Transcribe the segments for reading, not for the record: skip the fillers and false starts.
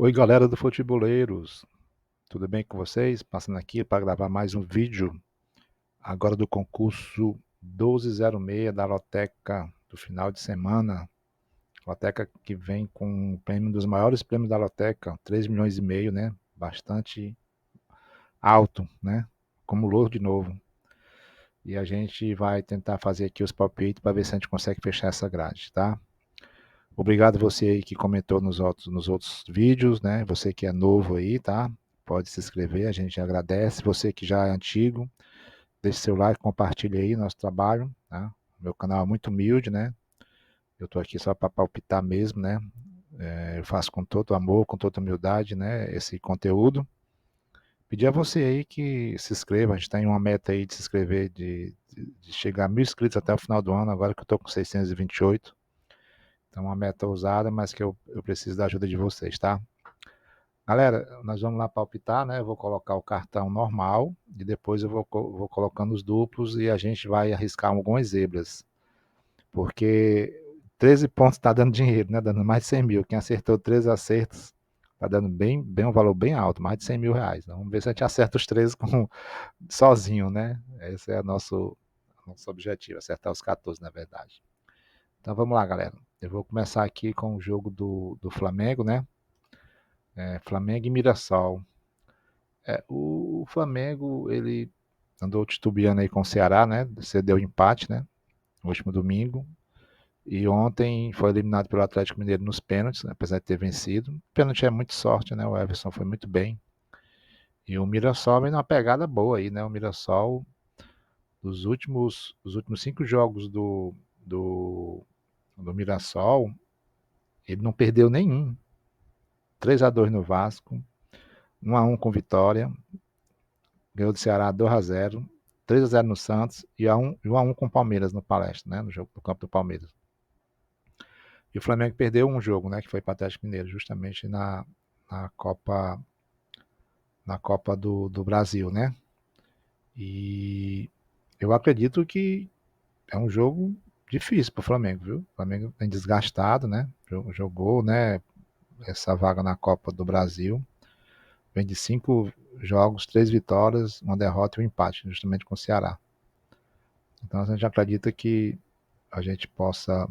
Oi, galera do Futeboleiros, tudo bem com vocês? Passando aqui para gravar mais um vídeo, agora do concurso 1206 da Loteca do final de semana. Loteca que vem com o prêmio dos maiores prêmios da Loteca, 3,5 milhões, né? Bastante alto, né? Acumulou de novo. E a gente vai tentar fazer aqui os palpites para ver se a gente consegue fechar essa grade, tá? Obrigado você aí que comentou nos outros vídeos, né? Você que é novo aí, tá? Pode se inscrever, a gente agradece. Você que já é antigo, deixe seu like, compartilhe aí nosso trabalho, tá? Meu canal é muito humilde, né? Eu tô aqui só para palpitar mesmo, né? Eu faço com todo amor, com toda humildade, né? Esse conteúdo. Pedir a você aí que se inscreva, a gente tem uma meta aí de se inscrever, de chegar a 1.000 inscritos até o final do ano, agora que eu tô com 628. Então, uma meta ousada, mas que eu preciso da ajuda de vocês, tá? Galera, nós vamos lá palpitar, né? Eu vou colocar o cartão normal e depois eu vou colocando os duplos e a gente vai arriscar algumas zebras. Porque 13 pontos está dando dinheiro, né? Dando mais de 100 mil. Quem acertou 13 acertos está dando bem um valor bem alto, mais de 100 mil reais. Então, vamos ver se a gente acerta os 13 sozinho, né? Esse é o nosso objetivo, acertar os 14, na verdade. Então vamos lá, galera. Eu vou começar aqui com o jogo do Flamengo, né? Flamengo e Mirassol. O Flamengo, ele andou titubeando aí com o Ceará, né? Cedeu empate, né? No último domingo. E ontem foi eliminado pelo Atlético Mineiro nos pênaltis, né, apesar de ter vencido. O pênalti é muito sorte, né? O Everson foi muito bem. E o Mirassol vem numa pegada boa aí, né? O Mirassol, dos últimos 5 jogos do Mirassol, ele não perdeu nenhum. 3-2 no Vasco, 1-1 com Vitória, ganhou do Ceará 2-0, 3-0 no Santos e 1-1 com o Palmeiras no Palestra, né, no jogo do campo do Palmeiras. E o Flamengo perdeu um jogo, né, que foi para o Atlético Mineiro, justamente na Copa, na Copa do Brasil, né? E eu acredito que é um jogo difícil para o Flamengo, viu? O Flamengo vem desgastado, né? Jogou, né, essa vaga na Copa do Brasil. Vem de 5 jogos, 3 vitórias, uma derrota e um empate, justamente com o Ceará. Então a gente acredita que a gente possa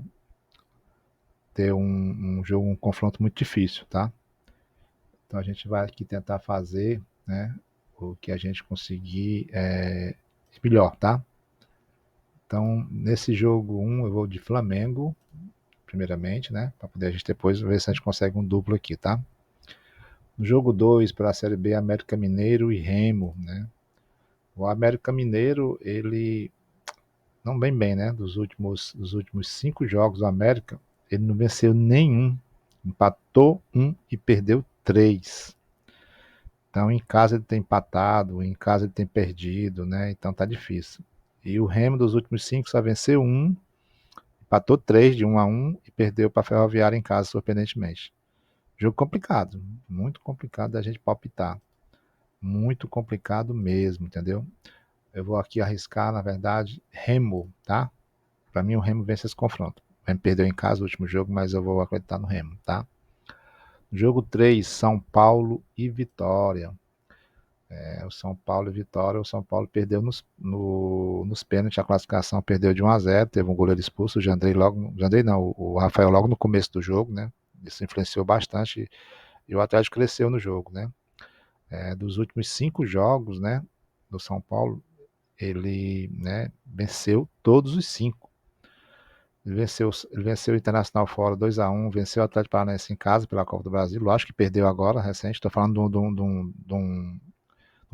ter um jogo, um confronto muito difícil, tá? Então a gente vai aqui tentar fazer, né, o que a gente conseguir melhor, tá? Então nesse jogo eu vou de Flamengo, primeiramente, né, para poder a gente depois ver se a gente consegue um duplo aqui, tá? No jogo 2 para a Série B, América Mineiro e Remo, né? O América Mineiro, ele não bem, né? Dos últimos 5 jogos do América, ele não venceu nenhum. Empatou um e perdeu 3. Então, em casa ele tem empatado, em casa ele tem perdido, né? Então tá difícil. E o Remo dos últimos 5 só venceu um, empatou 3 de 1-1 e perdeu para a Ferroviária em casa, surpreendentemente. Jogo complicado, muito complicado da gente palpitar. Muito complicado mesmo, entendeu? Eu vou aqui arriscar, na verdade, Remo, tá? Para mim, o Remo vence esse confronto. O Remo perdeu em casa o último jogo, mas eu vou acreditar no Remo, tá? Jogo 3, São Paulo e Vitória. O São Paulo e Vitória. O São Paulo perdeu nos pênaltis. A classificação perdeu de 1-0. Teve um goleiro expulso. O Jandrei logo. Jandrei não, o Rafael logo no começo do jogo, né? Isso influenciou bastante. E o Atlético cresceu no jogo, né? Dos últimos 5 jogos, né? Do São Paulo, ele, né, venceu todos os 5. Ele venceu o Internacional fora 2-1, venceu o Atlético Paranaense em casa pela Copa do Brasil. Lógico que perdeu agora, recente. Estou falando de um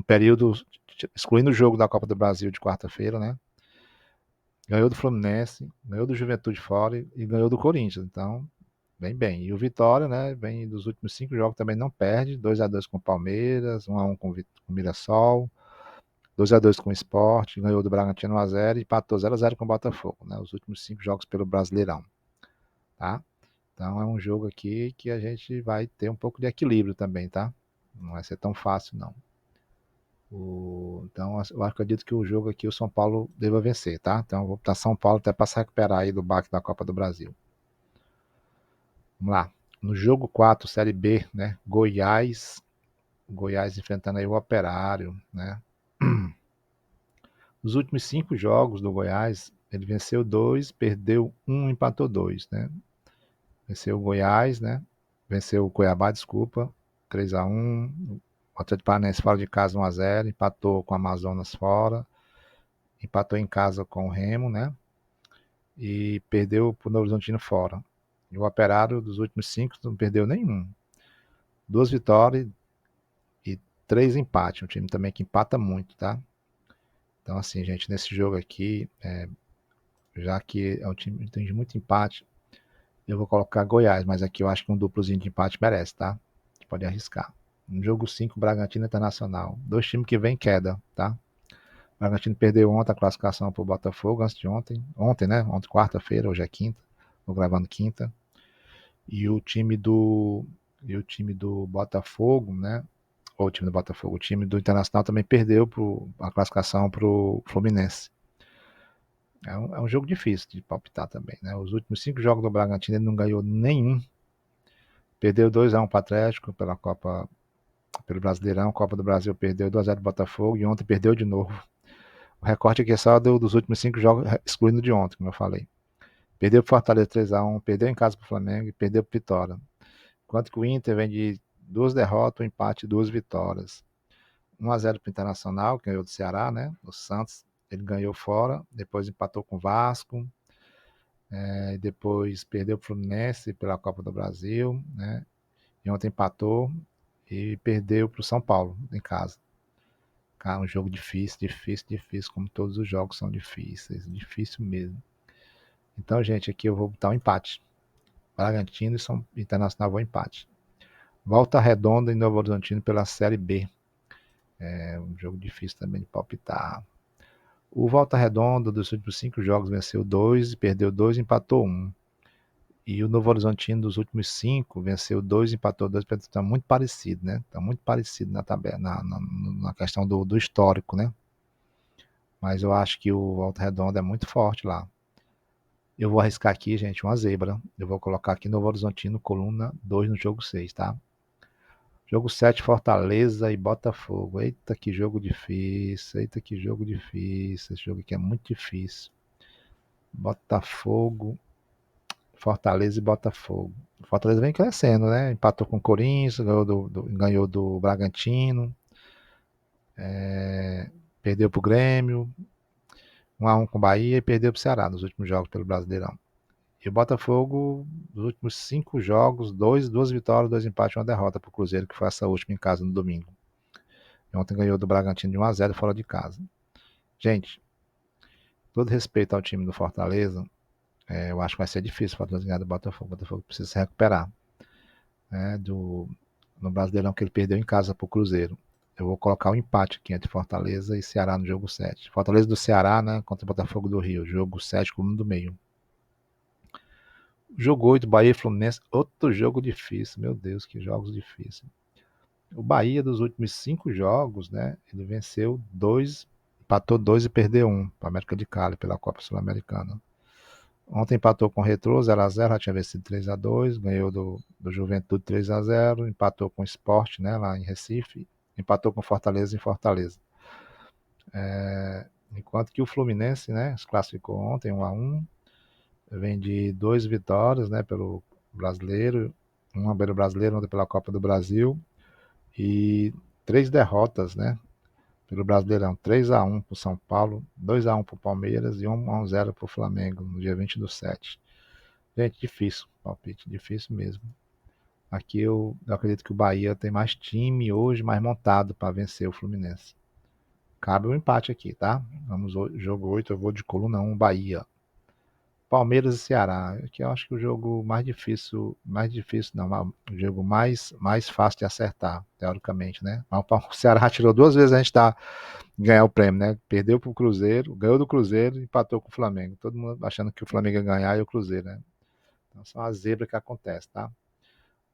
período, excluindo o jogo da Copa do Brasil de quarta-feira, né? Ganhou do Fluminense, ganhou do Juventude fora e ganhou do Corinthians. Então, vem bem. E o Vitória, né? Vem dos últimos 5 jogos também não perde. 2-2 com o Palmeiras, 1-1 com o Mirassol, 2-2 com o Sport, ganhou do Bragantino 1-0 e empatou 0-0 com o Botafogo, né? Os últimos 5 jogos pelo Brasileirão, tá? Então é um jogo aqui que a gente vai ter um pouco de equilíbrio também, tá? Não vai ser tão fácil, não. Então eu acredito que o jogo aqui o São Paulo deva vencer, tá? Então eu vou para São Paulo até para se recuperar aí do baque da Copa do Brasil. Vamos lá. No jogo 4, Série B, né? Goiás enfrentando aí o Operário, né? Nos últimos 5 jogos do Goiás, ele venceu 2, perdeu 1, empatou 2, né? Venceu o Goiás, né? Venceu o Cuiabá, desculpa, 3-1. O Atlético Paranaense fora de casa 1-0, empatou com o Amazonas fora, empatou em casa com o Remo, né? E perdeu para o Novo Horizontino fora. E o Operário dos últimos 5 não perdeu nenhum. 2 vitórias e 3 empates. Um time também que empata muito, tá? Então, assim, gente, nesse jogo aqui, já que é um time que tem muito empate, eu vou colocar Goiás, mas aqui eu acho que um duplozinho de empate merece, tá? Pode arriscar. No jogo 5, Bragantino Internacional. 2 times que vem queda, tá? O Bragantino perdeu ontem a classificação pro Botafogo, antes de ontem. Ontem, né? Ontem, quarta-feira, hoje é quinta. Vou gravando quinta. E o time do. E o time do Botafogo, né? Ou o time do Botafogo, o time do Internacional também perdeu a classificação pro Fluminense. É um jogo difícil de palpitar também, né? Os últimos 5 jogos do Bragantino ele não ganhou nenhum. Perdeu 2-1 para o Atlético pelo Brasileirão, Copa do Brasil perdeu 2-0 do Botafogo e ontem perdeu de novo. O recorte aqui é só dos últimos 5 jogos, excluindo de ontem, como eu falei. Perdeu para o Fortaleza 3-1, perdeu em casa para o Flamengo e perdeu para o Vitória. Enquanto que o Inter vem de 2 derrotas, um empate e 2 vitórias. 1-0 para o Internacional, que ganhou do Ceará, né? O Santos, ele ganhou fora, depois empatou com o Vasco, depois perdeu para o Fluminense pela Copa do Brasil, né? E ontem empatou e perdeu para o São Paulo em casa. Cara, um jogo difícil, difícil, difícil, como todos os jogos são difíceis, difícil mesmo. Então, gente, aqui eu vou botar um empate. Bragantino e São Internacional vão empate. Volta Redonda e Novo Horizontino pela Série B. É um jogo difícil também de palpitar. O Volta Redonda, dos últimos 5 jogos, venceu 2, perdeu 2, empatou 1. E o Novo Horizontino, dos últimos 5, venceu 2, empatou 2, está muito parecido, né? Está muito parecido na tabela, na questão do histórico, né? Mas eu acho que o Volta Redonda é muito forte lá. Eu vou arriscar aqui, gente, uma zebra. Eu vou colocar aqui Novo Horizontino, coluna 2 no jogo 6, tá? Jogo 7, Fortaleza e Botafogo. Eita, que jogo difícil. Eita, que jogo difícil. Esse jogo aqui é muito difícil. Botafogo, Fortaleza e Botafogo. Fortaleza vem crescendo, né? Empatou com o Corinthians, ganhou do Bragantino, perdeu pro Grêmio, 1-1 com o Bahia e perdeu pro Ceará nos últimos jogos pelo Brasileirão. E o Botafogo, nos últimos 5 jogos, 2 vitórias, 2 empates e 1 derrota pro Cruzeiro, que foi essa última em casa no domingo. E ontem ganhou do Bragantino de 1-0 fora de casa. Gente, todo respeito ao time do Fortaleza, eu acho que vai ser difícil o Fortaleza ganhar do Botafogo. O Botafogo precisa se recuperar, né, no Brasileirão que ele perdeu em casa pro Cruzeiro. Eu vou colocar o empate aqui entre Fortaleza e Ceará no jogo 7. Fortaleza do Ceará, né, contra o Botafogo do Rio. Jogo 7, coluna do meio. Jogo 8, Bahia e Fluminense. Outro jogo difícil. Meu Deus, que jogos difíceis. O Bahia, dos últimos 5 jogos, né, ele venceu 2, empatou 2 e perdeu 1 para a América de Cali pela Copa Sul-Americana. Ontem empatou com o Retrô 0-0, já tinha vencido 3-2, ganhou do Juventude 3-0, empatou com o Sport, né, lá em Recife, empatou com o Fortaleza em Fortaleza. Enquanto que o Fluminense, né, se classificou ontem 1-1, vem de 2 vitórias, né, pelo Brasileiro, uma pelo Brasileiro, outra pela Copa do Brasil, e 3 derrotas, né, pelo Brasileirão. 3-1 para o São Paulo, 2-1 para o Palmeiras e 1-0 para o Flamengo, no dia 20/7. Gente, difícil, palpite, difícil mesmo. Aqui eu acredito que o Bahia tem mais time hoje, mais montado para vencer o Fluminense. Cabe um empate aqui, tá? Vamos, jogo 8, eu vou de coluna 1, Bahia. Palmeiras e Ceará. Aqui eu acho que o jogo mais difícil não, o jogo mais fácil de acertar, teoricamente, né? Mas o Ceará tirou 2 vezes a gente ganhar o prêmio, né? Perdeu pro Cruzeiro, ganhou do Cruzeiro e empatou com o Flamengo. Todo mundo achando que o Flamengo ia ganhar e o Cruzeiro, né? Então são as zebras que acontece, tá?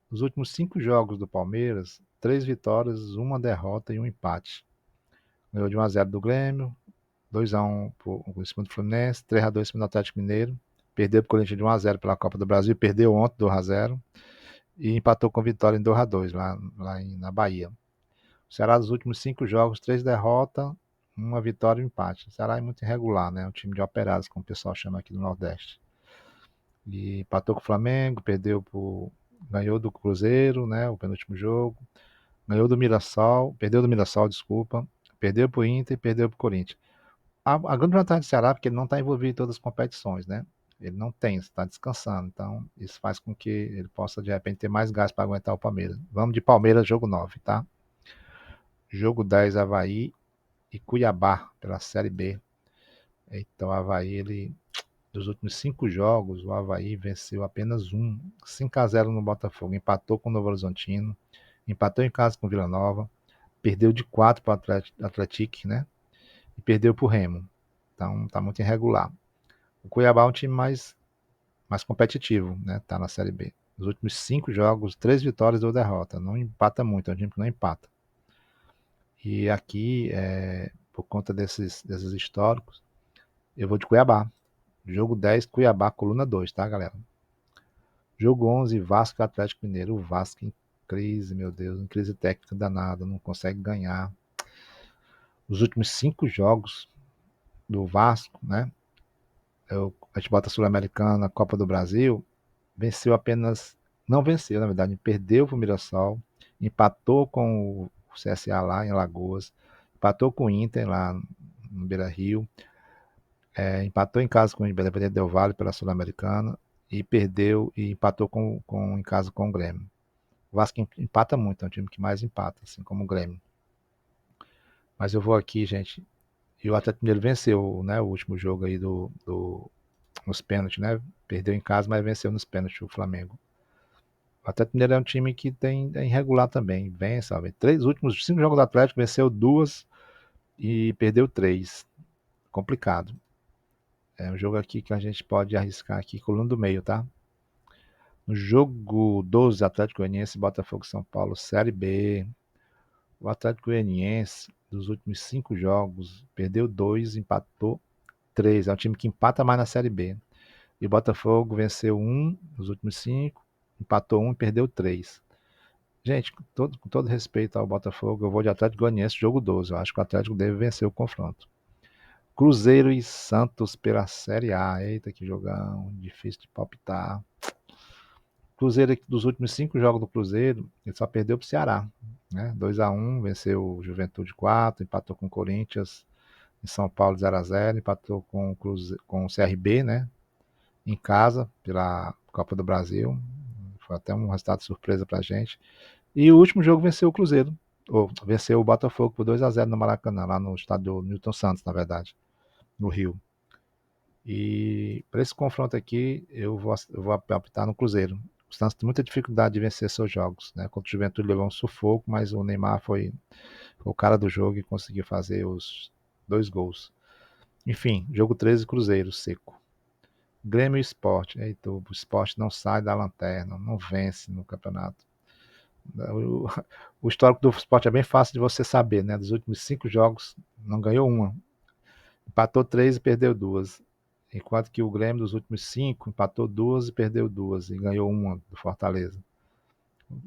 Nos últimos 5 jogos do Palmeiras, 3 vitórias, 1 derrota e 1 empate. Ganhou de 1-0 do Grêmio, 2-1 em cima do Fluminense, 3-2 em cima do Atlético Mineiro. Perdeu para o Corinthians de 1-0 pela Copa do Brasil, perdeu ontem 2-0. e empatou com Vitória em 2-2 na Bahia. O Ceará dos últimos 5 jogos, 3 derrotas, uma vitória e um empate. O Ceará é muito irregular, né? É um time de operários, como o pessoal chama aqui no Nordeste. E empatou com o Flamengo, ganhou do Cruzeiro, né? O penúltimo jogo. Ganhou do Mirassol, perdeu do Mirassol, desculpa. Perdeu pro Inter e perdeu pro Corinthians. A grande vantagem do Ceará é porque ele não está envolvido em todas as competições, né? Ele não tem, está descansando. Então, isso faz com que ele possa, de repente, ter mais gás para aguentar o Palmeiras. Vamos de Palmeiras, jogo 9, tá? Jogo 10, Avaí e Cuiabá, pela Série B. Então, o Avaí, dos últimos 5 jogos, o Avaí venceu apenas um. 5-0 no Botafogo. Empatou com o Novo Horizontino. Empatou em casa com o Vila Nova. Perdeu de 4 para o Atlético, né? E perdeu para o Remo. Então, tá muito irregular. O Cuiabá é um time mais competitivo, né? Tá na Série B. Nos últimos 5 jogos, 3 vitórias e 2 derrotas. Não empata muito, é um time que não empata. E aqui, por conta desses históricos, eu vou de Cuiabá. Jogo 10, Cuiabá, coluna 2, tá, galera? Jogo 11, Vasco e Atlético Mineiro. O Vasco em crise, meu Deus, em crise técnica danada, não consegue ganhar. Os últimos 5 jogos do Vasco, né? A gente bota Sul-Americana, Copa do Brasil, venceu apenas. Não venceu, na verdade, perdeu para o Mirassol, empatou com o CSA lá em Alagoas, empatou com o Inter lá no Beira Rio, empatou em casa com o Independente Del Valle pela Sul-Americana e perdeu e empatou em casa com o Grêmio. O Vasco empata muito, é um time que mais empata, assim como o Grêmio. Mas eu vou aqui, gente. E o Atlético Mineiro venceu, né, o último jogo aí nos pênaltis, né? Perdeu em casa, mas venceu nos pênaltis o Flamengo. O Atlético Mineiro é um time que é irregular também. Vem, sabe? Os últimos 5 jogos do Atlético venceu 2 e perdeu 3. Complicado. É um jogo aqui que a gente pode arriscar aqui, coluna do meio, tá? No jogo 12, Atlético Goianiense, Botafogo São Paulo, Série B. O Atlético Goianiense, dos últimos 5 jogos, perdeu 2, empatou 3. É um time que empata mais na Série B. E o Botafogo venceu 1 nos últimos 5, empatou 1 e perdeu 3. Gente, com todo respeito ao Botafogo, eu vou de Atlético Goianiense, jogo 12. Eu acho que o Atlético deve vencer o confronto. Cruzeiro e Santos pela Série A. Eita, que jogão, difícil de palpitar. Cruzeiro, dos últimos 5 jogos do Cruzeiro, ele só perdeu para o Ceará. Né? 2-1, venceu o Juventude 4, empatou com o Corinthians em São Paulo 0-0, empatou com o CRB, né? Em casa, pela Copa do Brasil. Foi até um resultado surpresa pra gente. E o último jogo venceu o Cruzeiro. Ou venceu o Botafogo por 2-0 no Maracanã, lá no estádio do Newton Santos, na verdade, no Rio. E para esse confronto aqui, eu vou optar no Cruzeiro. O Santos tem muita dificuldade de vencer seus jogos. Né? Contra o Juventude levou um sufoco, mas o Neymar foi o cara do jogo e conseguiu fazer os 2 gols. Enfim, jogo 13, Cruzeiro, seco. Grêmio e Sport. Eita, o Sport não sai da lanterna, não vence no campeonato. O histórico do Sport é bem fácil de você saber, né? Dos últimos 5 jogos, não ganhou uma. Empatou 3 e perdeu 2. Enquanto que o Grêmio, dos últimos 5, empatou 2 e perdeu 2. E ganhou uma do Fortaleza.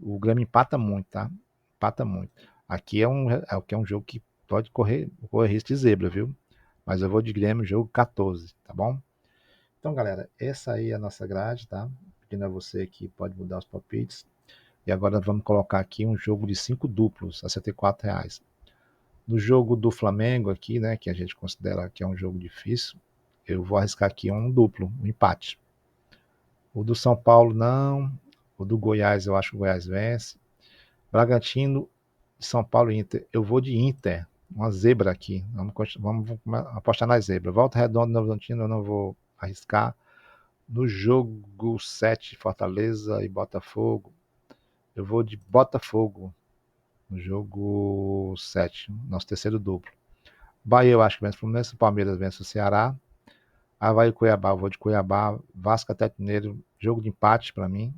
O Grêmio empata muito, tá? Empata muito. Aqui é um jogo que pode correr risco de zebra, viu? Mas eu vou de Grêmio, jogo 14, tá bom? Então, galera, essa aí é a nossa grade, tá? Pedindo a você que pode mudar os palpites. E agora vamos colocar aqui um jogo de 5 duplos a R$ 74. No jogo do Flamengo aqui, né, que a gente considera que é um jogo difícil, eu vou arriscar aqui um duplo, um empate. O do São Paulo não, o do Goiás eu acho que o Goiás vence. Bragantino, São Paulo e Inter, eu vou de Inter, uma zebra aqui, vamos apostar na zebra. Volta Redonda e Novo Horizontino eu não vou arriscar. No jogo 7, Fortaleza e Botafogo, eu vou de Botafogo no jogo 7, nosso terceiro duplo. Bahia eu acho que vence o Fluminense, o Palmeiras vence o Ceará. Avaí e Cuiabá, eu vou de Cuiabá. Vasco Atlético Mineiro, jogo de empate para mim.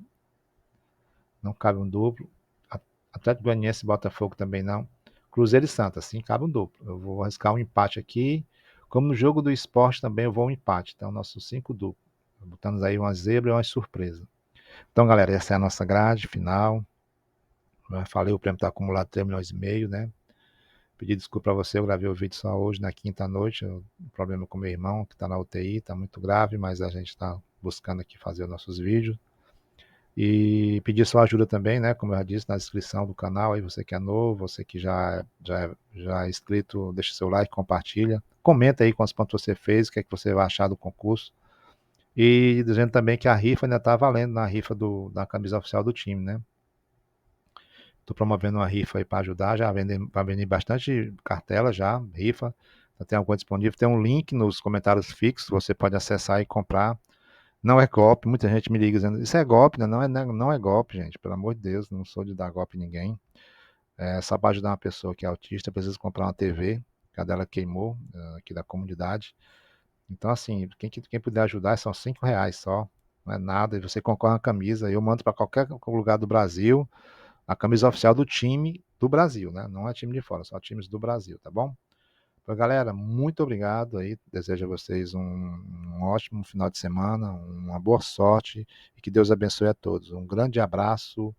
Não cabe um duplo. Atlético Goianiense e Botafogo também não. Cruzeiro e Santa, sim, cabe um duplo. Eu vou arriscar um empate aqui. Como no jogo do esporte também eu vou um empate. Então, nossos 5 duplos. Botamos aí uma zebra e uma surpresa. Então, galera, essa é a nossa grade final. Como eu falei, o prêmio está acumulado 3,5 milhões. Né? Pedi desculpa para você, eu gravei o vídeo só hoje, na quinta noite. Um problema com meu irmão, que está na UTI, está muito grave, mas a gente está buscando aqui fazer os nossos vídeos. E pedir sua ajuda também, né? Como eu já disse, na descrição do canal, aí você que é novo, você que já é inscrito, deixa seu like, compartilha. Comenta aí quantos pontos você fez, o que é que você vai achar do concurso. E dizendo também que a rifa ainda está valendo na rifa da camisa oficial do time, né? Estou promovendo uma rifa aí para ajudar, já vendi bastante cartela já, rifa. Já tem alguma disponível. Tem um link nos comentários fixos, você pode acessar e comprar. Não é golpe, muita gente me liga dizendo, isso é golpe, né? Não é golpe, gente, pelo amor de Deus, não sou de dar golpe em ninguém. É só para ajudar uma pessoa que é autista, precisa comprar uma TV, que a dela queimou, aqui da comunidade. Então, assim, quem puder ajudar, são R$ 5 só, não é nada, e você concorre a uma camisa, eu mando para qualquer lugar do Brasil, a camisa oficial do time do Brasil, né? Não é time de fora, só times do Brasil, tá bom? Então, galera, muito obrigado aí. Desejo a vocês um ótimo final de semana, uma boa sorte e que Deus abençoe a todos. Um grande abraço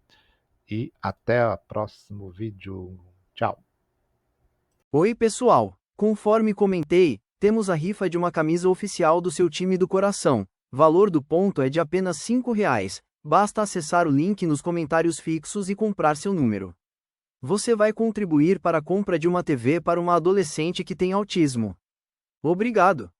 e até o próximo vídeo. Tchau. Oi, pessoal! Conforme comentei, temos a rifa de uma camisa oficial do seu time do coração. Valor do ponto é de apenas R$ 5. Basta acessar o link nos comentários fixos e comprar seu número. Você vai contribuir para a compra de uma TV para uma adolescente que tem autismo. Obrigado!